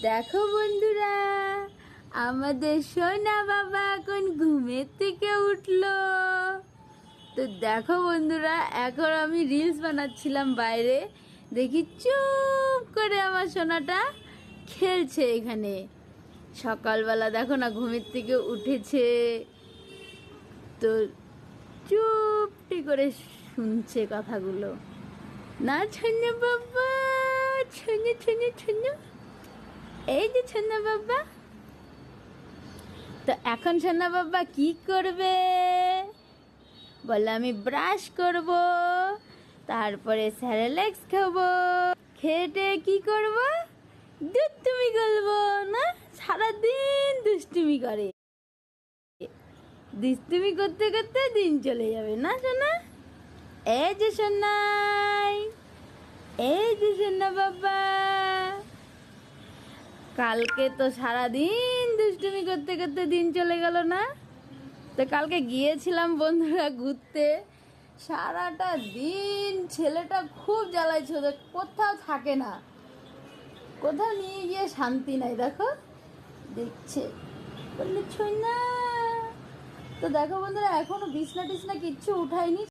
দেখো বন্ধুরা, আমাদের সোনা বাবা এখন ঘুমের থেকে উঠলো। তো দেখো বন্ধুরা, এখন আমি রিলস বানাচ্ছিলাম বাইরে, দেখি চুপ করে আমার সোনাটা খেলছে এখানে। সকালবেলা দেখো না, ঘুমের থেকে উঠেছে, তো চুপটি করে শুনছে কথাগুলো। না ছন্নু বাবা, ছন্নু ছন্নু ছন্নু, এই যে ছন্না বাবা। তো এখন ছন্না বাবা কি করবে বলে? আমি ব্রাশ করব, তারপরে স্যারেলেক্স খাবো, খেটে কি করব? দুষ্টুমি করবো না? সারাদিন দুষ্টুমি করে, দুষ্টুমি করতে করতে দিন চলে যাবে না সোনা? এই যে সোনাই, এই যে সোনা বাবা। কালকে তো সারাদিন দুষ্টুমি করতে করতে দিন চলে গেল না? তো কালকে গিয়েছিলাম বন্ধুরা ঘুরতে, সারাটা দিন ছেলেটা খুব জ্বালাইছে, ওদের কোথাও থাকে না, কোথাও নিয়ে গিয়ে শান্তি নাই। দেখো দেখছে, বললে ছই না। তো দেখো বন্ধুরা, এখনো বিছনা টিছনা কিচ্ছু উঠায়নি।